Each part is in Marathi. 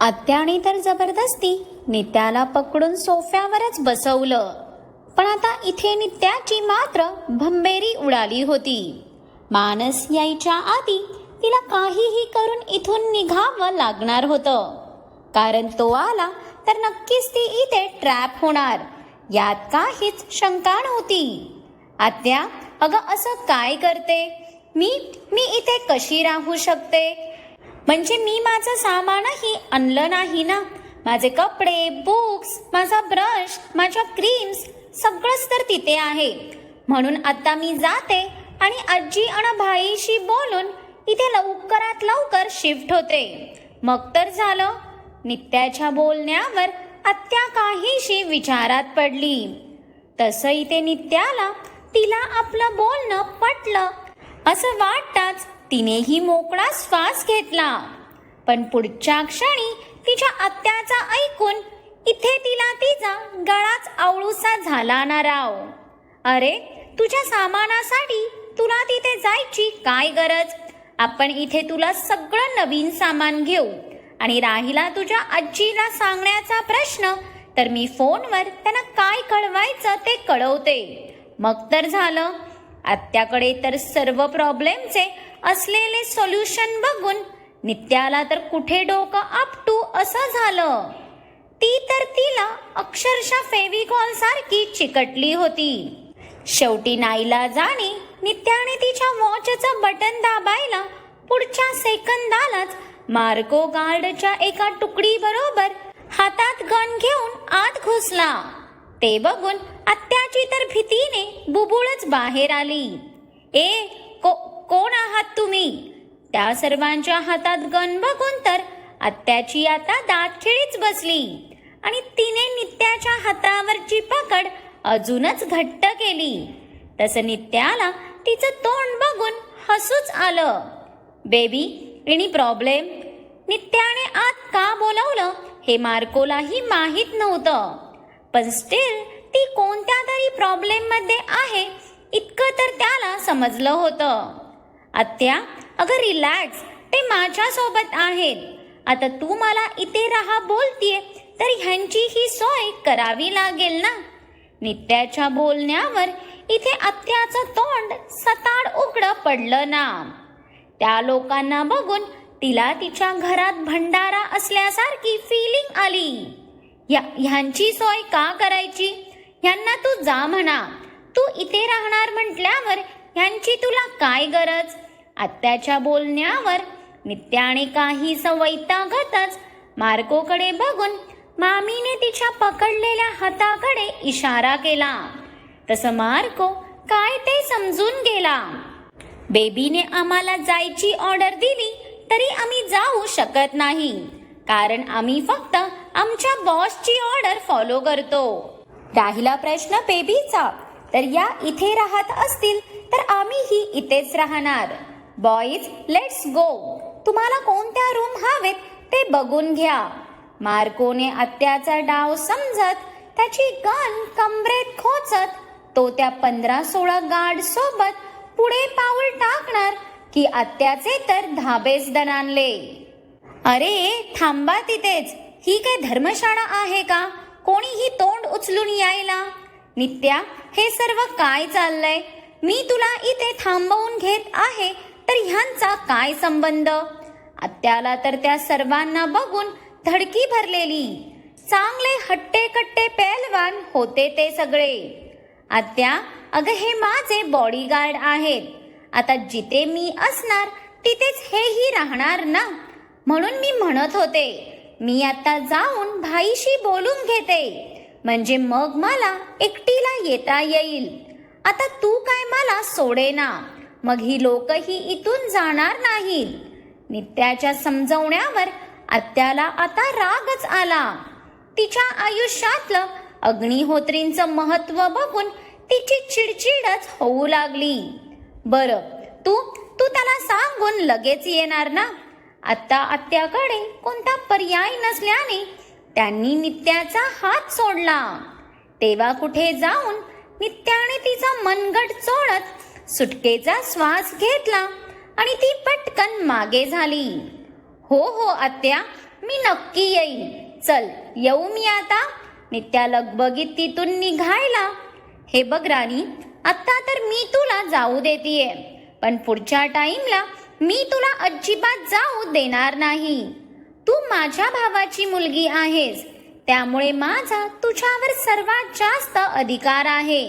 आत्याने तर जबरदस्ती नित्याला पकडून सोफ्यावरच बसवलं. पण आता इथे नित्याची मात्र भंबेरी उडाली होती. मानस यायच्या आधी तिला काहीही करून इथून निघावं लागणार होतं, कारण तो आला तर नक्कीच ती इथे ट्रॅप होणार, यात काहीच शंका नव्हती. आत्या, अगं असं काय करते? मी इथे कशी राहू शकते? म्हणजे मी माझं सामानही आणलं नाही ना. माझे कपडे, बुक्स, माझा ब्रश, माझ्या क्रीम्स सगळंच तर तिथे आहे. म्हणून आता मी जाते आणि आजी आणि भाईशी बोलून इथे लवकरात लवकर शिफ्ट होते. मग तर झालं. नित्याच्या बोलण्यावर आत्या काहीशी विचारात पडली. तसं इथे नित्याला तिला आपलं बोलणं पटलं असं वाटताच तिनेही मोकळा श्वास घेतला. पण पुढच्या क्षणी तिच्या आत्याचा ऐकून इथे तिला तिचा गळाच आवळूसा झाला ना राव. अरे, तुझ्या सामानासाठी तुला तिथे जायची काय गरज? आपण इथे तुला सगळं नवीन सामान घेऊ. आणि राहिला तुझ्या आजीला सांगण्याचा प्रश्न, तर मी फोनवर त्यांना काय कळवायचं ते कळवते. मग तर झालं. आत्याकडे तर सर्व प्रॉब्लेमचे असलेले सोल्युशन बघून नित्याला तर कुठे डोकं आपटू असं झालं. ती तर तिला अक्षरशः फेविकॉल सारखी चिकटली होती. शेवटी नाईलाजाने नित्याने तिच्या वॉचचं बटन दाबायला पुढच्या सेकंदालाच मार्को गार्डच्या एका तुकडी बरोबर हातात गन घेऊन आत घुसला. ते बघून आत्याची तर भीतीने बुबुळच बाहेर आली. कोण आहात तुम्ही? त्या सर्वांच्या हातात गन बघून तर आत्याची आता दातखिळीच बसली आणि तिने नित्याच्या हातावरची पकड अजूनच घट्ट केली. तसं नित्याला तिचं तोंड बघून हसूच आलं. Baby, any problem? नित्याने आत का बोलवलं हे मार्कोलाही माहीत नव्हतं, पण स्टिल ती कोणत्या तरी प्रॉब्लेम मध्ये आहे इतकं तर त्याला समजलं होतं. आत्या, अगं रिलॅक्स, ते माझ्या सोबत आहेत. आता तू मला इथे राहा बोलतीये तर ह्यांची ही सोय करावी लागेल ना. नित्याच्या बोलण्यावर इथे आत्याचं तोंड सताड उघडं पडलं ना. त्या लोकांना बघून तिला तिच्या घरात भंडारा असल्यासारखी फिलिंग आली. ह्यांची सोय का करायची? ह्यांना तू जा म्हणा. तू इथे राहणार म्हटल्यावर ह्यांची तुला काय गरज? आत्याच्या बोलण्यावर नित्याने काहीस वैतागतच मार्कोकडे बघून मामीने तिच्या पकडलेल्या हाताकडे इशारा केला. तसं मार्को काय ते समजून गेला. बेबीने आम्हाला जायची ऑर्डर दिली तरी आम्ही जाऊ शकत नाही, कारण आम्ही फक्त आमच्या बॉसची ऑर्डर फॉलो करतो. राहिला प्रश्न बेबीचा, तर या इथे राहत असतील तर आम्हीही इथेच राहणार. Boys, let's go. तुम्हाला कोणत्या रूम हवेत ते बघून घ्या. मार्कोने आत्याचा डाव समजत त्याची गन कमरेत खोचत तो त्या 15-16 गार्ड सोबत पुढे पाऊल टाकणार की आत्याचे तर धाबेच दणाणले. अरे थांबा तिथेच. ही काय धर्मशाळा आहे का? कोणीही तोंड उचलून यायला? नित्या, हे सर्व काय चाललंय? मी तुला इथे थांबवून घेत आहे तर ह्यांचा काय संबंध? आत्याला तर त्या सर्वांना बघून धडकी भरलेली. चांगले हट्टे-कट्टे पेलवान होते ते सगळे. आत्या, अगं हे माझे बॉडीगार्ड आहेत. आता जिथे मी असणार तिथेच हेही राहणार ना. म्हणून मी म्हणत होते, मी आता जाऊन भाईशी बोलून घेते, म्हणजे मग मला एकटीला येता येईल. आता तू काय मला सोडेना, मग ही लोकही इथून जाणार नाहीत. नित्याच्या समजवण्यावर आत्याला आता रागच आला. तिच्या आयुष्यातलं अग्निहोत्रींचं महत्व बघून तिची चिडचिडच होऊ लागली. बरं, तू त्याला सांगून लगेच येणार ना? आता आत्याकडे कोणता पर्याय नसल्याने त्यांनी नित्याचा हात सोडला. तेव्हा कुठे जाऊन नित्याने तिचा मनगट चोळत सुटकेचा श्वास घेतला आणि ती पटकन मागे झाली. हो आत्या, मी नक्की येईन. चल येऊ मी आता. नित्या लगबगीत तिथून निघायला. हे बघ राणी, आता तर मी तुला जाऊ देतीये, पण पुढच्या टाइमला मी तुला अजिबात जाऊ देणार नाही. तू माझ्या भावाची मुलगी आहेस, त्यामुळे माझा तुझ्यावर सर्वात जास्त अधिकार आहे.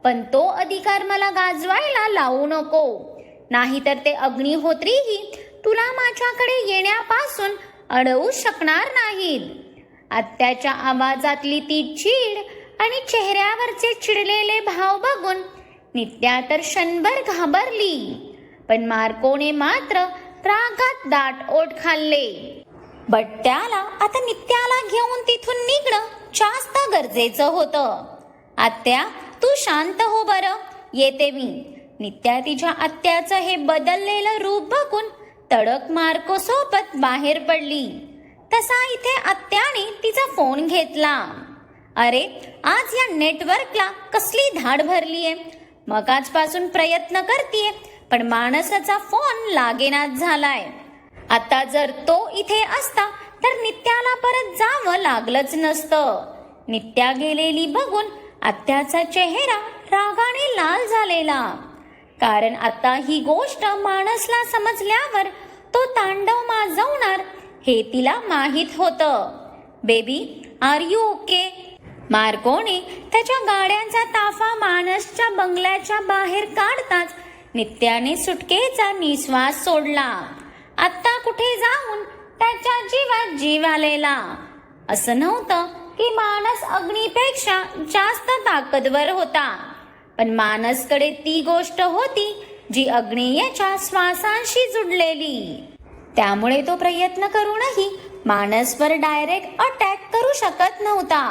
पण तो अधिकार मला गाजवायला लावू नको, नाहीतर ते अग्निहोत्रीही तुला माझ्याकडे येण्यापासून अडवू शकणार नाहीत. आत्याच्या आवाजातली ती चीड आणि चेहऱ्यावरचे चिडलेले भाव बघून नित्या तर क्षणभर घाबरली. पण मार्कोने मात्र रागात दाट ओठ खाल्ले. बट्ट्याला आता नित्याला घेऊन तिथून निघणं जास्त गरजेचं होतं. आत्या, तू शांत हो बरं, येते मी. नित्या तिच्या आत्याचं हे बदललेलं रूप बघून तडक मार्को सोबत बाहेर पडली. तसा इथे आत्याने तिचा फोन घेतला. अरे, आज या नेटवर्कला कसली धाड भरलीये. मगाचपासून प्रयत्न करतीये, पण माणसाचा फोन लागेनाच झालाय. आता जर तो इथे असता तर नित्याला परत जावं लागलंच नसतं. नित्या गेलेली बघून आत्याचा चेहरा रागाने लाल झालेला, कारण आता ही गोष्ट माणसला समजल्यावर तो तांडव माजवणार हे तिला माहीत होतं. Baby, are you okay? मार्कोने त्याच्या गाड्यांचा ताफा मानसच्या बंगल्याच्या बाहेर काढताच नित्याने सुटकेचा निश्वास सोडला. आत्ता कुठे जाऊन त्याच्या जीवात जीव आलेला. असं नव्हतं की मानस अग्नीपेक्षा जास्त ताकदवर होता, पण मानसकडे ती गोष्ट होती जी अग्नेयाच्या श्वासांशी जुडलेली. त्यामुळे तो प्रयत्न करूनही मानसवर डायरेक्ट अटॅक करू शकत नव्हता.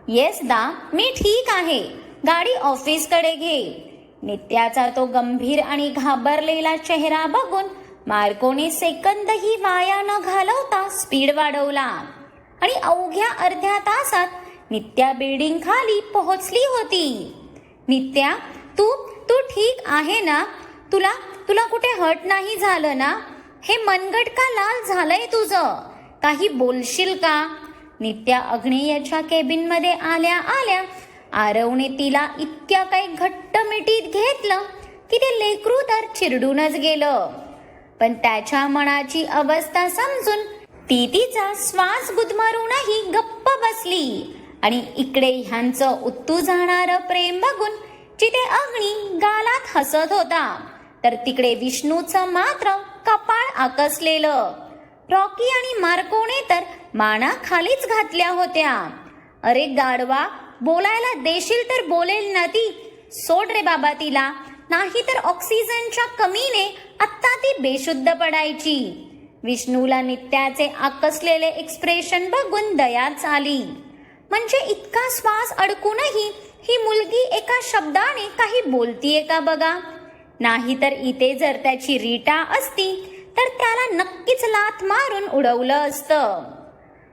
येस दा, मी ठीक आहे. गाडी ऑफिसकडे घे. नित्याचा तो गंभीर आणि घाबरलेला चेहरा बघून मार्कोने सेकंदही वाया न घालवता स्पीड वाढवला आणि अवघ्या अर्ध्या तासात नित्या बिल्डिंग खाली पोहोचली होती. नित्या, तू ठीक आहे ना? तुला कुठे हर्ट नाही झालं ना? हे मनगट का लाल झालंय तुझं? काही बोलशील का? नित्या अग्नेयाच्या केबिन मध्ये आल्या आल्या आरवने तिला इतक्या काही घट्ट मिठीत घेतलं की ते लेकरू तर चिरडूनच गेलं. पण त्याच्या मनाची अवस्था समजून ती तिचा श्वास गुदमरूनही गप्प बसली. आणि इकडे ह्यांचं उत्तू जाणारं प्रेम बघून जिथे अग्नी गालात हसत होता, तर तिकडे विष्णूचं मात्र कपाळ आकसलेलं. रॉकी आणि मार्कोने तर माना खालीच घातल्या होत्या. अरे गाढवा, बोलायला देशील तर बोलेल ना ती. सोड रे बाबा तिला, नाही तर ऑक्सिजनच्या कमीने आत्ता ती बेशुद्ध पडायची. विष्णूला नित्याचे आकसलेले एक्सप्रेशन बघून दयाच आली. म्हणजे इतका श्वास अडकूनही ही मुलगी एका शब्दाने काही बोलतीये का बघा. नाहीतर इथे जर त्याची रीटा असती तर त्याला नक्कीच लाथ मारून उडवलं असतं.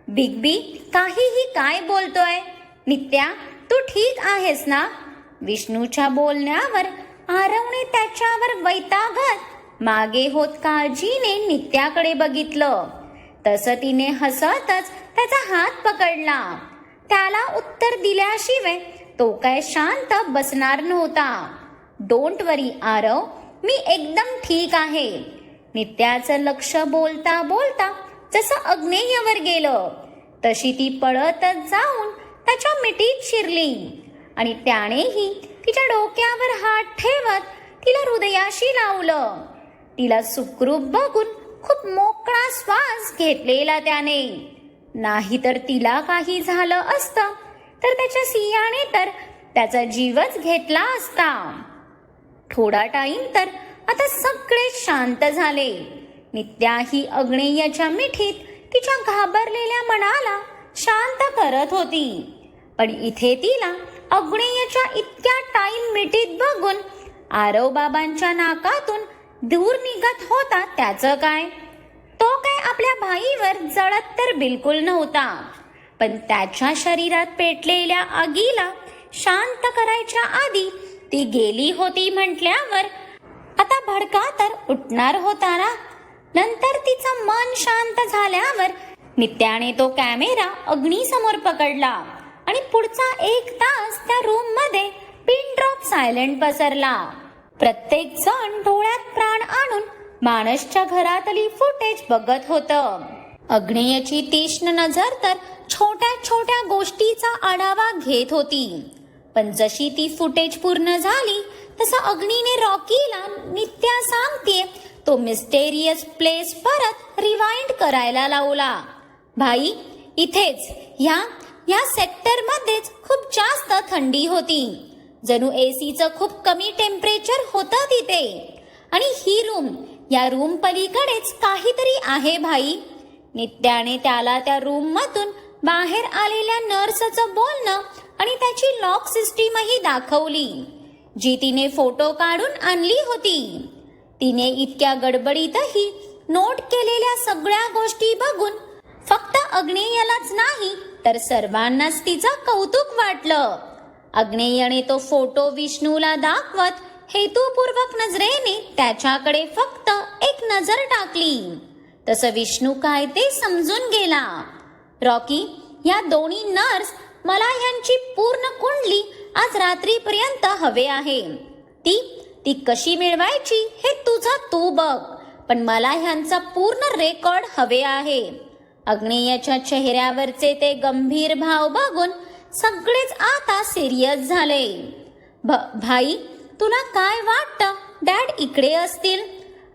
बिग बी काहीही काय बोलतोय? नित्या, तू ठीक आहेस ना? विष्णूच्या बोलण्यावर आरवने त्याच्यावर वैतागत मागे होत काळजीने नित्याकडे बघितलं. तसं तिने हसतच त्याचा हात पकडला. त्याला उत्तर दिल्याशिवाय तो काय शांत बसणार नव्हता. डोंट वरी आरव, मी एकदम ठीक आहे. नित्याचं लक्ष बोलता बोलता जसं अग्नेयवर गेलं तशी ती पळतच जाऊन त्याच्या मिठीत शिरली आणि त्यानेही तिच्या डोक्यावर हात ठेवत तिला हृदयाशी लावलं. तिला सुखरूप बघून खूप मोकळा श्वास घेतलेला त्याने. नाहीतर तिला काही झालं असतं तर त्याच्या सिंहाने तर त्याचा जीवच घेतला असता. थोडा टाइम तर आता सगळे शांत झाले. नित्या ही अग्नेयाच्या मिठीत तिच्या घाबरलेल्या मनाला शांत करत होती. पण इथे तिला अग्नेयाच्या इतक्या टाइम मिठीत बघून आरव बाबांच्या नाकातून धूर निघत होता त्याचं काय? तो काय आपल्या भाईवर जळत तर बिलकुल नव्हता, पण त्याच्या शरीरात पेटलेल्या आगीला शांत करायच्या आधी ती गेली होती म्हटल्यावर आता भडका तर उठणार होता ना. नंतर तिचं मन शांत झाल्यावर नित्याने तो कॅमेरा अग्नीसमोर पकडला आणि पुढचा 1 तास त्या रूम मध्ये पिन ड्रॉप सायलेंट पसरला. प्रत्येक जण डोळ्यात प्राण आणून मानसच्या घरातली फुटेज बघत होतं. अग्नेयची तीक्ष्ण नजर तर छोट्या छोट्या गोष्टीचा आढावा घेत होती. पण जशी ती फुटेज पूर्ण झाली तसं अग्नीने रॉकीला नित्या सांगते तो मिस्टेरियस प्लेस परत रिवाइंड करायला लावला. भाई, इथेच ह्या सेक्टर मध्येच खूप जास्त थंडी होती. जणू एसीचं खूप कमी टेम्परेचर होतं तिथे. आणि ही रूम, या रूम पलीकडेच काहीतरी आहे भाई. नित्याने त्याला त्या रूम मधून बाहेर आलेल्या नर्सचं बोलणं आणि त्याची लॉक सिस्टीमही दाखवली, जी तिने फोटो काढून आणली होती. तिने इतक्या गडबडीतही नोट केलेल्या सगळ्या गोष्टी बघून फक्त अग्नेयलाच नाही तर सर्वांनाच तिचं कौतुक वाटलं. अग्नेयने तो फोटो विष्णूला दाखवत हेतुपूर्वक नजरेने त्याच्याकडे फक्त एक नजर टाकली. तसं विष्णू काय ते समजून गेला. रॉकी, या दोन्ही नर्स, मला ह्यांची पूर्ण कुंडली आज रात्रीपर्यंत हवे आहे. ती कशी मिळवायची हे तुझं तू बघ, पण मला ह्यांचा पूर्ण रेकॉर्ड हवे आहे. अग्नेयच्या चेहऱ्यावरचे ते गंभीर भाव बघून सगळेच आता सिरियस झाले. भाई, तुला काय वाटतं डॅड इकडे असतील?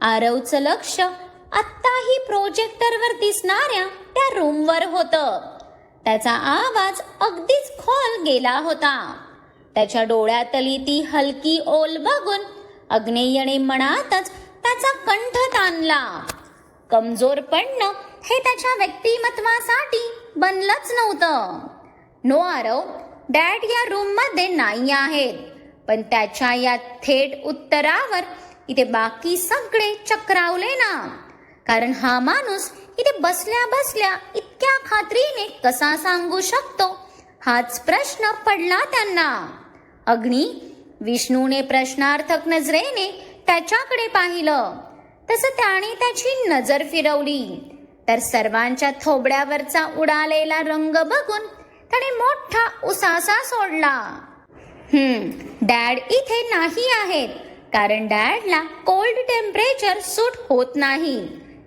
आरवचं लक्ष आत्ताही प्रोजेक्टरवर दिसणाऱ्या त्या रूमवर होतं. त्याचा आवाज अगदीच खोल गेला होता. त्याच्या डोळ्यातली ती हलकी ओल बघून अग्नेयने मनातच त्याचा कंठ ताणला. कमजोर पडणं हे त्याच्या व्यक्तिमत्वासाठी बनलंच नव्हतं. नो आरव, डॅड या रूम मध्ये नाही आहेत. पण त्याच्या या थेट उत्तरावर इथे बाकी सगळे चक्रावले ना. कारण हा माणूस इथे बसल्या बसल्या इतक्या खात्रीने कसा सांगू शकतो, हाच प्रश्न पडला त्यांना. अग्नी, विष्णूने प्रश्नार्थक नजरेने त्याच्याकडे पाहिलं. तसं त्याने त्याची नजर फिरवली तर सर्वांच्या थोबड्यावरचा उडालेला रंग बघून त्याने मोठा उसासा सोडला. डॅड इथे नाही आहेत, कारण डॅडला कोल्ड टेम्परेचर सूट होत नाही.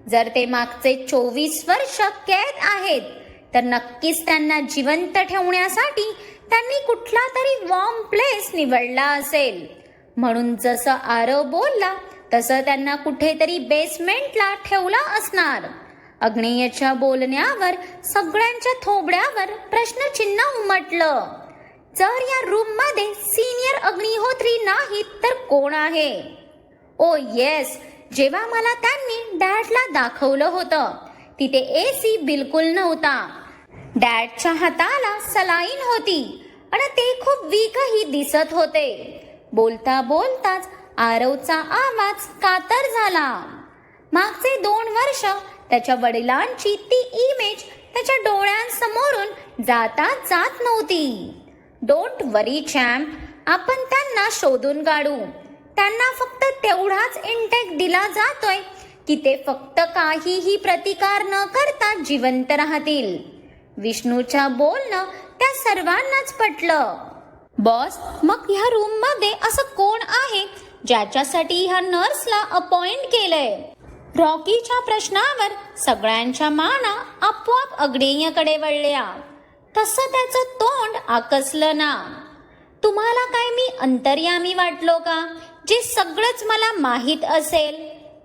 जर ते मागचे 24 वर्ष कैद आहेत तर नक्कीच त्यांना जिवंत ठेवण्यासाठी त्यांनी कुठला तरी वॉर्म प्लेस निवडला असेल. म्हणून जसं आरव बोलला तसं त्यांना कुठेतरी बेसमेंटला ठेवलं असणार. अग्नेयच्या बोलण्यावर सगळ्यांच्या थोबड्यावर प्रश्नचिन्ह उमटलं. जर या रूम मध्ये सिनियर अग्निहोत्री नाहीत तर कोण आहे? ओ येस, जेव्हा मला त्यांनी डॅडला दाखवलं होतं तिथे एसी बिलकुल नव्हता. डॅडच्या हाताला सलाईन होती आणि ते खूप वीकही दिसत होते. बोलता बोलताच आरवचा आवाज कातर झाला. मागचे 2 वर्ष त्याच्या वडिलांची ती इमेज त्याच्या डोळ्यांसमोरून जात नव्हती. डोंट वरी चॅम्प, आपण त्यांना शोधून काढू. त्यांना फक्त तेवढाच इंटेक दिला जातोय की ते फक्त काहीही प्रतिकार न करता जिवंत राहतील. विष्णूच्या बोलणं त्या सर्वांनाच पटलं. बॉस, मग ह्या रूम मध्ये असं कोण आहे ज्याच्यासाठी ह्या नर्सला अपॉइंट केलंय? रॉकीच्या प्रश्नावर सगळ्यांच्या माना आपोआप अग्नेयकडे वळल्या. तसं त्याचं तोंड आकसलं ना. तुम्हाला काय मी अंतर्यामी वाटलो का, जे सगळंच मला माहीत असेल?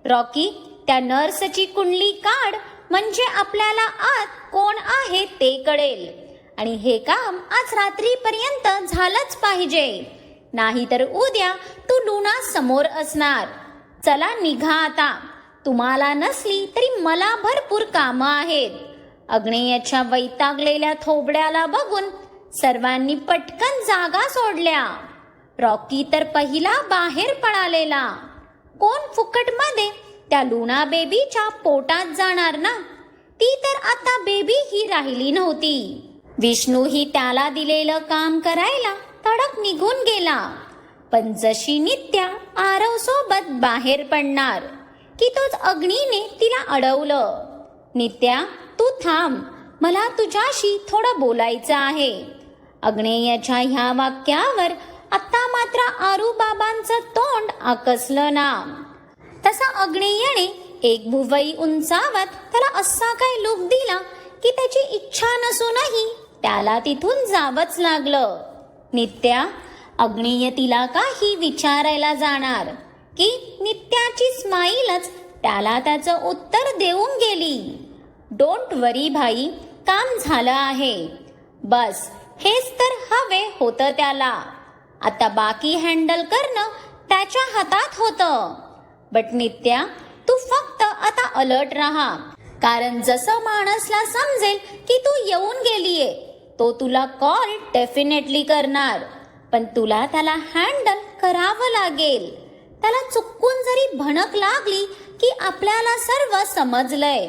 रॉकी, त्या नर्सची कुंडली काढ, म्हणजे आपल्याला आत कोण आहे ते कळेल. आणि हे काम आज रात्रीपर्यंत झालंच पाहिजे, नाहीतर उद्या तू लुना समोर असणार. चला निघा आता. तुम्हाला नसली तरी मला भरपूर कामं आहेत. अग्नेयच्या वैतागलेल्या थोबड्याला बघून सर्वांनी पटकन जागा सोडल्या. रॉकी तर पहिला बाहेर पळालेला. कोण फुकटमध्ये त्या लुना बेबीच्या पोटात जाणार ना. ती तर आता बेबी ही राहिली नव्हती. विष्णूही त्याला दिलेलं काम करायला तडक निघून गेला. पण जशी नित्या आरव सोबत बाहेर पडणार की तोच अग्नीने तिला अडवलं. नित्या, तू थांब, मला तुझ्याशी थोडं बोलायचं आहे. अग्नेयाच्या ह्या वाक्यावर आता मात्र आरूबाबांचं तोंड आकसलं ना. तसा अग्नेयाने एक भुवई उंचावत त्याला असा काय लूक दिला की त्याची इच्छा नसूनही त्याला तिथून जावंच लागलं. नित्या, अग्नेय तिला काही विचारायला जाणार की नित्याची स्माईलच त्याला त्याचं उत्तर देऊन गेली. डोंट वरी भाई, काम झालं आहे. बस हेच तर हवे होतं त्याला. आता बाकी हँडल करणं त्याच्या हातात होतं. बट नित्या, तू फक्त आता अलर्ट राहा, कारण जसं माणसला समजेल की तू येऊन गेलीये तो तुला कॉल डेफिनेटली करणार. पण तुला त्याला हँडल करावं लागेल. त्याला चुकून जरी भणक लागली की आपल्याला सर्व समजलंय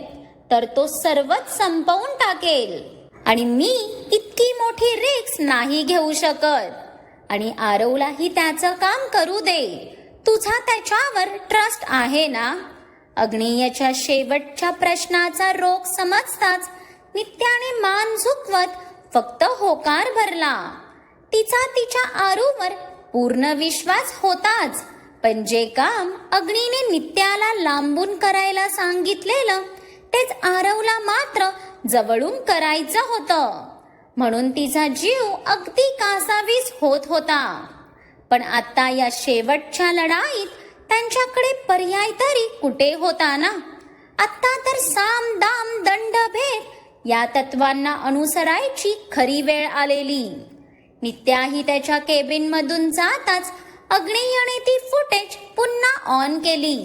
तर तो सर्वच संपवून टाकेल. आणि मी इतकी मोठी रिस्क नाही घेऊ शकत. आणि आरवलाही त्याचं काम करू दे. तुझा त्याच्यावर ट्रस्ट आहे ना? अग्नेयाच्या शेवटच्या प्रश्नाचा रोख समजताच नित्याने मान झुकवत फक्त होकार भरला. तिचा तिच्या आरूवर पूर्ण विश्वास होताच, पण जे काम अग्नीने नित्याला लांबून करायला सांगितलेलं तेच आरवला मात्र जवळून करायचं होतं. म्हणून तिचा जीव अगदी कासावीस होत होता. पण आता या शेवटच्या लढाईत त्यांच्याकडे पर्याय तरी कुठे होता ना. आता तर साम दाम दंड भेद या तत्वांना अनुसरायची खरी वेळ आलेली. नित्याही त्याच्या केबिन मधून जाताच अग्नेयाने ती फुटेज पुन्हा ऑन केली.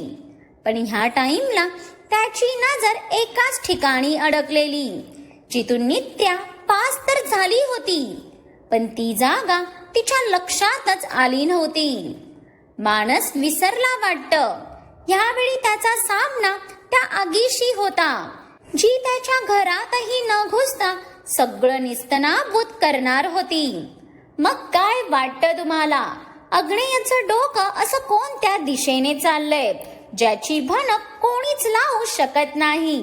पण ह्या टाइमला त्याची नजर एकाच ठिकाणी अडकलेली, जिथून नित्या पास तर झाली होती, पण ती जागा तिच्या लक्षातच आली नव्हती. मानस विसरला वाटतं. यावेळी त्याचा सामना त्या आगीशी होता, जी त्याच्या घरातही न घुसता सगळं निस्तनाभूत करणार होती. मग काय वाटतं तुम्हाला? अग्नेयाचं डोकं असं कोणत्या दिशेने चाललंय ज्याची भनक कोणीच लावू शकत नाही?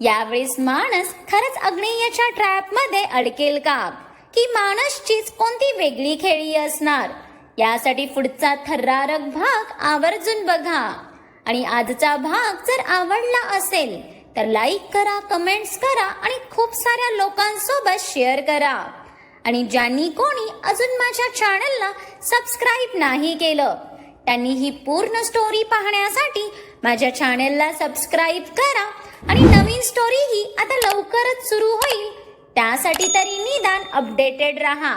यावेळेस मानस खरंच अग्नेयाच्या ट्रॅप मध्ये अडकेल का, की मानसचीच कोणती वेगळी खेळी असणार? यासाठी पुढचा थरारक भाग आवर्जून बघा. आणि आजचा भाग जर आवडला असेल तर लाईक करा, कमेंट्स करा आणि खूप साऱ्या लोकांसोबत शेअर करा. आणि ज्यांनी कोणी अजून माझ्या चॅनलला सबस्क्राईब नाही केलं त्यांनी ही पूर्ण स्टोरी पाहण्यासाठी माझ्या चॅनलला सबस्क्राईब करा. आणि नवीन स्टोरी ही आता लवकरच सुरू होईल, त्यासाठी तरी निदान अपडेटेड राहा.